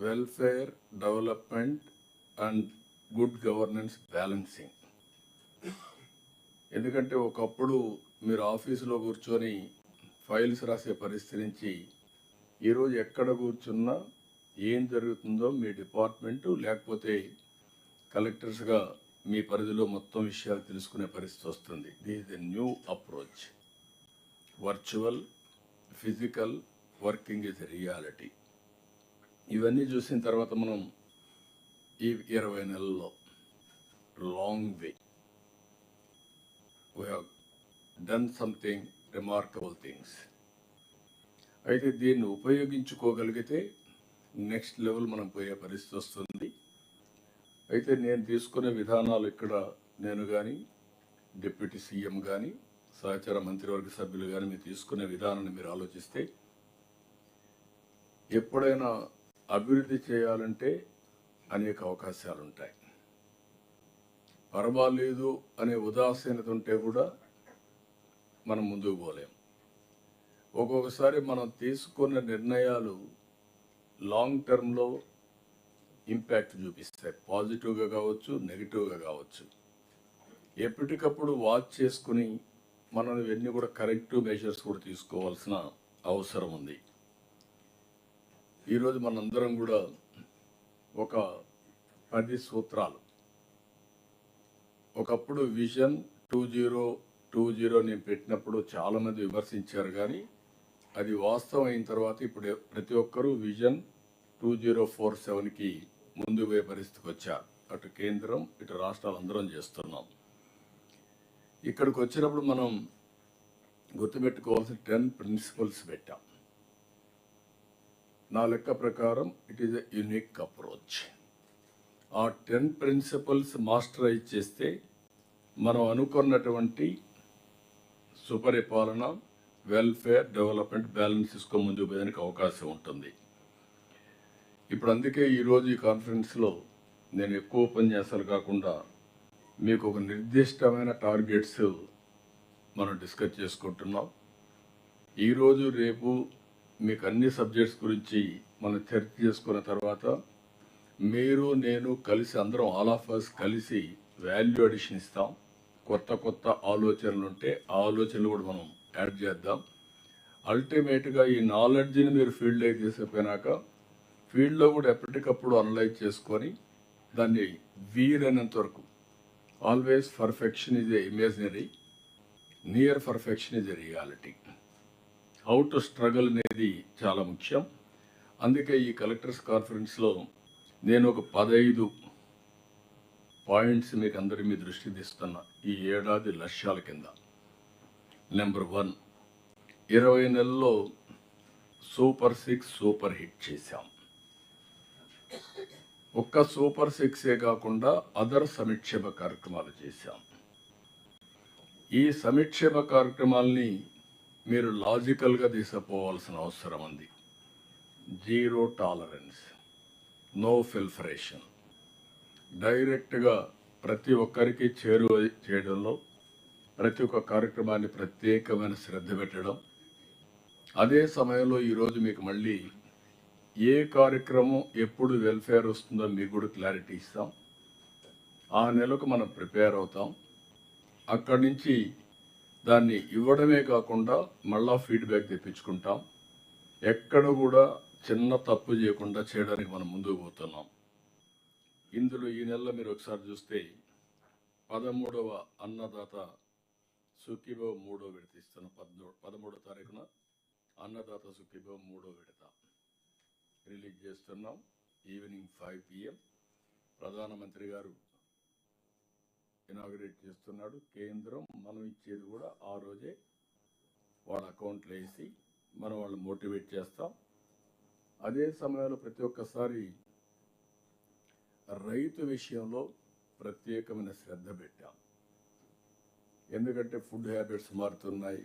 Welfare, development and good governance balancing. ఎందుకంటే ఒకప్పుడు మీరు ఆఫీసులో కూర్చొని ఫైల్స్ రాసే పరిస్థితి నుంచి ఈరోజు ఎక్కడ కూర్చున్నా ఏం జరుగుతుందో మీ డిపార్ట్మెంటు లేకపోతే కలెక్టర్స్గా మీ పరిధిలో మొత్తం విషయాలు తెలుసుకునే పరిస్థితి వస్తుంది. This is a new approach. Virtual, physical working is a reality. ఇవన్నీ చూసిన తర్వాత మనం ఈ 20 నెలల్లో long way we have done something remarkable things. అయితే దీన్ని ఉపయోగించుకోగలిగితే నెక్స్ట్ లెవెల్ మనం పోయే పరిస్థితి వస్తుంది. అయితే నేను తీసుకునే విధానాలు ఇక్కడ నేను కానీ డిప్యూటీ సీఎం కానీ సహచార మంత్రివర్గ సభ్యులు కానీ మీరు తీసుకునే విధానాన్ని మీరు ఆలోచిస్తే, ఎప్పుడైనా అభివృద్ధి చేయాలంటే అనేక అవకాశాలు ఉంటాయి. పర్వాలేదు అనే ఉదాసీనత ఉంటే కూడా మనం ముందుకు పోలేం. ఒక్కొక్కసారి మనం తీసుకున్న నిర్ణయాలు లాంగ్ టర్మ్లో ఇంపాక్ట్ చూపిస్తాయి. పాజిటివ్గా కావచ్చు, నెగిటివ్గా కావచ్చు. ఎప్పటికప్పుడు వాచ్ చేసుకుని మనం ఇవన్నీ కూడా కరెక్టివ్ మెజర్స్ కూడా తీసుకోవాల్సిన అవసరం ఉంది. ఈరోజు మనందరం కూడా ఒక 10 సూత్రాలు, ఒకప్పుడు విజన్ 2020 నేను పెట్టినప్పుడు చాలామంది విమర్శించారు, కానీ అది వాస్తవం అయిన తర్వాత ఇప్పుడు ప్రతి ఒక్కరూ విజన్ 2047కి ముందు పోయే పరిస్థితికి వచ్చారు. అటు కేంద్రం, ఇటు రాష్ట్రాలు అందరం చేస్తున్నాం. ఇక్కడికి వచ్చినప్పుడు మనం గుర్తుపెట్టుకోవాల్సిన 10 ప్రిన్సిపల్స్ పెట్టాం. నా లెక్క ప్రకారం it is a unique approach. ఆ 10 ప్రిన్సిపల్స్ మాస్టరైజ్ చేస్తే మనం అనుకున్నటువంటి సుపరిపాలన, వెల్ఫేర్, డెవలప్మెంట్ బ్యాలెన్స్ తీసుకొని ముందుకు పోయేందుకు అవకాశం ఉంటుంది. ఇప్పుడు అందుకే ఈరోజు ఈ కాన్ఫరెన్స్లో నేను ఎక్కువ ఉపన్యాసాలు కాకుండా మీకు ఒక నిర్దిష్టమైన టార్గెట్స్ మనం డిస్కస్ చేసుకుంటున్నాం. ఈరోజు రేపు మీకు అన్ని సబ్జెక్ట్స్ గురించి మనం చర్చ చేసుకున్న తర్వాత మీరు నేను కలిసి అందరం ఆల్ ఆఫ్ అస్ కలిసి వాల్యూ అడిషన్ ఇస్తాం. కొత్త కొత్త ఆలోచనలు ఉంటే ఆ ఆలోచనలు కూడా మనం యాడ్ చేద్దాం. అల్టిమేట్గా ఈ నాలెడ్జ్ని మీరు ఫీల్డ్లోకి తీసుకుపోయినాక ఫీల్డ్లో కూడా ఎప్పటికప్పుడు అనలైజ్ చేసుకొని దాన్ని వీలైనంత వరకు, always perfection is a imaginary, near perfection is a reality. How to struggle అనేది చాలా ముఖ్యం. అందుకే ఈ కలెక్టర్స్ కాన్ఫరెన్స్లో నేను ఒక 15 పాయింట్స్ మీకు అందరి మీ దృష్టి తీస్తున్నా. ఈ ఏడాది లక్ష్యాల కింద నెంబర్ 1, 20 నెలల్లో సూపర్ 6 సూపర్ హిట్ చేశాం. ఒక్క సూపర్ 6ఏ కాకుండా అదర్ సంక్షేమ కార్యక్రమాలు చేశాం. ఈ సంక్షేమ కార్యక్రమాల్ని మీరు లాజికల్గా తీసుకుపోవాల్సిన అవసరం ఉంది. జీరో టాలరెన్స్, నో ఫిల్ఫరేషన్, డైరెక్ట్గా ప్రతి ఒక్కరికి చేరువ చేయడంలో ప్రతి ఒక్క కార్యక్రమాన్ని ప్రత్యేకమైన శ్రద్ధ పెట్టడం. అదే సమయంలో ఈరోజు మీకు మళ్ళీ ఏ కార్యక్రమం ఎప్పుడు వెల్ఫేర్ వస్తుందో మీకు కూడా క్లారిటీ ఇస్తాం. ఆ నెలకు మనం ప్రిపేర్ అవుతాం. అక్కడి నుంచి దాన్ని ఇవ్వడమే కాకుండా మళ్ళా ఫీడ్బ్యాక్ తెప్పించుకుంటాం. ఎక్కడ కూడా చిన్న తప్పు చేయకుండా చేయడానికి మనం ముందుకు పోతున్నాం. ఇందులో ఈ నెలలో మీరు ఒకసారి చూస్తే 13వ అన్నదాత సుఖీభవ 3వ విడత ఇస్తున్నాం. 13వ తారీఖున అన్నదాత సుఖీభవ 3వ విడత రిలీజ్ చేస్తున్నాం. ఈవినింగ్ 5 PM ప్రధానమంత్రి గారు ఇనాగ్రేట్ చేస్తున్నాడు. కేంద్రం మనం ఇచ్చేది కూడా ఆ రోజే వాళ్ళ అకౌంట్లో వేసి మనం వాళ్ళు మోటివేట్ చేస్తాం. అదే సమయంలో ప్రతి ఒక్కసారి రైతు విషయంలో ప్రత్యేకమైన శ్రద్ధ పెట్టాం. ఎందుకంటే ఫుడ్ హ్యాబిట్స్ మారుతున్నాయి,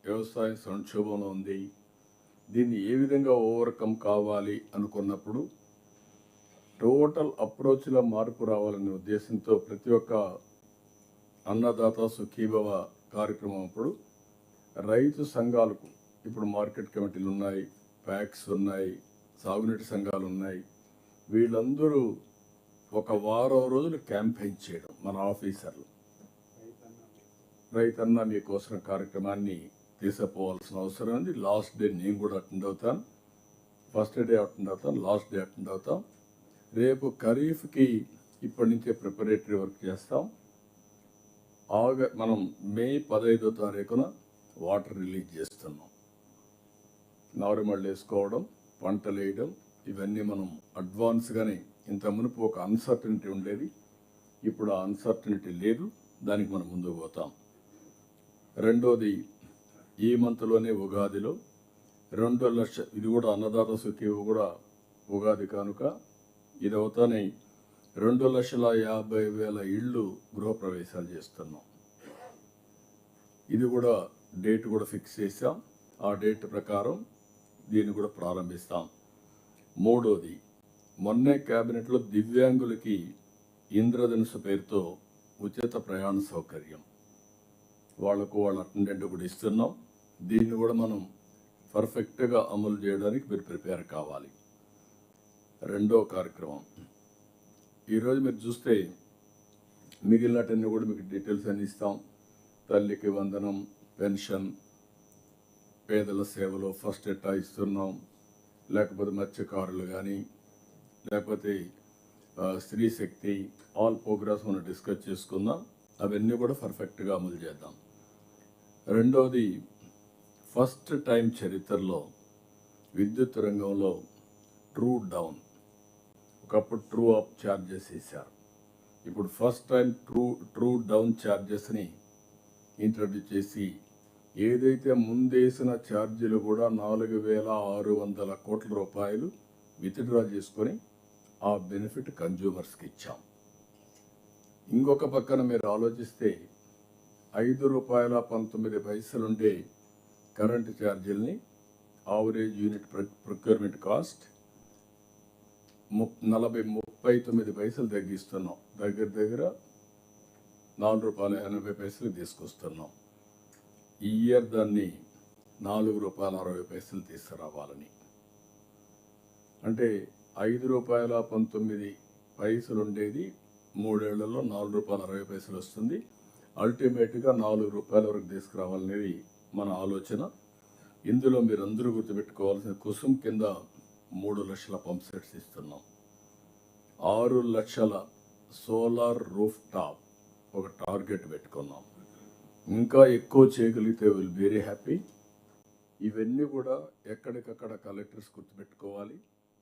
వ్యవసాయం సంక్షోభంలో ఉంది. దీన్ని ఏ విధంగా ఓవర్కమ్ కావాలి అనుకున్నప్పుడు టోటల్ అప్రోచ్లో మార్పు రావాలనే ఉద్దేశంతో ప్రతి ఒక్క అన్నదాత సుఖీభవ కార్యక్రమం అప్పుడు రైతు సంఘాలకు ఇప్పుడు మార్కెట్ కమిటీలు ఉన్నాయి, ప్యాక్స్ ఉన్నాయి, సాగునీటి సంఘాలు ఉన్నాయి. వీళ్ళందరూ ఒక వారం రోజులు క్యాంపెయిన్ చేయడం, మన ఆఫీసర్లు రైతన్న మీకోసం కార్యక్రమాన్ని తీసుకుపోవాల్సిన అవసరం ఉంది. లాస్ట్ డే నేను కూడా అటెండ్ అవుతాను, ఫస్ట్ డే అటెండ్ అవుతాను, లాస్ట్ డే అటెండ్ అవుతాం. రేపు ఖరీఫ్కి ఇప్పటి నుంచే ప్రిపరేటరీ వర్క్ చేస్తాం. మనం మే 15వ తారీఖున వాటర్ రిలీజ్ చేస్తున్నాం. నారుమళ్ళు వేసుకోవడం, పంటలు వేయడం, ఇవన్నీ మనం అడ్వాన్స్గానే. ఇంత మునుపు ఒక అన్సర్టనిటీ ఉండేది, ఇప్పుడు ఆ అన్సర్టనిటీ లేదు. దానికి మనం ముందుకు పోతాం. రెండోది, ఈ మంత్లోనే ఉగాదిలో 2 లక్షల, ఇది కూడా అన్నదాత సుఖీవు కూడా ఉగాది కానుక, ఇది అవుతానే 2,50,000 ఇళ్ళు గృహప్రవేశాలు చేస్తున్నాం. ఇది కూడా డేట్ కూడా ఫిక్స్ చేసాం. ఆ డేట్ ప్రకారం దీన్ని కూడా ప్రారంభిస్తాం. మూడోది, మొన్నే క్యాబినెట్లో దివ్యాంగులకి ఇంద్రధనుసు పేరుతో ఉచిత ప్రయాణ సౌకర్యం, వాళ్ళకు వాళ్ళ అటెండెంట్ కూడా ఇస్తున్నాం. దీన్ని కూడా మనం పర్ఫెక్ట్గా అమలు చేయడానికి మీరు ప్రిపేర్ కావాలి. రెండో కార్యక్రమం, ఈరోజు మీరు చూస్తే మిగిలినటన్నీ కూడా మీకు డీటెయిల్స్ అన్ని ఇస్తాం. తల్లికి వందనం, పెన్షన్, పేదల సేవలో ఫస్ట్ ఎట్టా ఇస్తున్నాం, లేకపోతే మత్స్యకారులు కానీ, లేకపోతే స్త్రీ శక్తి, ఆల్ ప్రోగ్రామ్స్ మనం డిస్కస్ చేసుకుందాం. అవన్నీ కూడా పర్ఫెక్ట్గా అమలు చేద్దాం. రెండవది, ఫస్ట్ టైం చరిత్రలో విద్యుత్ రంగంలో ట్రూ డౌన్, ఒకప్పుడు ట్రూ అప్ ఛార్జెస్ వేశారు. ఇప్పుడు ఫస్ట్ టైం ట్రూ డౌన్ ఛార్జెస్ని ఇంట్రడ్యూస్ చేసి, ఏదైతే ముందేసిన ఛార్జీలు కూడా 4,600 కోట్ల రూపాయలు విత్డ్రా చేసుకొని ఆ బెనిఫిట్ కన్జ్యూమర్స్కి ఇచ్చాం. ఇంకొక పక్కన మీరు ఆలోచిస్తే ₹5.19 ఉండే కరెంటు ఛార్జీలని ఆవరేజ్ యూనిట్ ప్రొక్యూర్మెంట్ కాస్ట్ 39 తగ్గిస్తున్నాం. దగ్గర ₹4.80 తీసుకొస్తున్నాం. ఈ ఇయర్ దాన్ని ₹4.60 తీసుకురావాలని. అంటే ₹5.19 ఉండేది 3 ఏళ్లలో ₹4.60 వస్తుంది. అల్టిమేట్గా ₹4 వరకు తీసుకురావాలనేది మన ఆలోచన. ఇందులో మీరందరూ గుర్తుపెట్టుకోవాల్సిన, కుసుమ్ కింద 3 లక్షల పంప్ సెట్స్ ఇస్తున్నాం. 6 లక్షల సోలార్ రూఫ్ టాప్ ఒక టార్గెట్ పెట్టుకున్నాం. ఇంకా ఎక్కువ చేయగలిగితే విల్ వెరీ హ్యాపీ. ఇవన్నీ కూడా ఎక్కడికక్కడ కలెక్టర్స్ గుర్తుపెట్టుకోవాలి.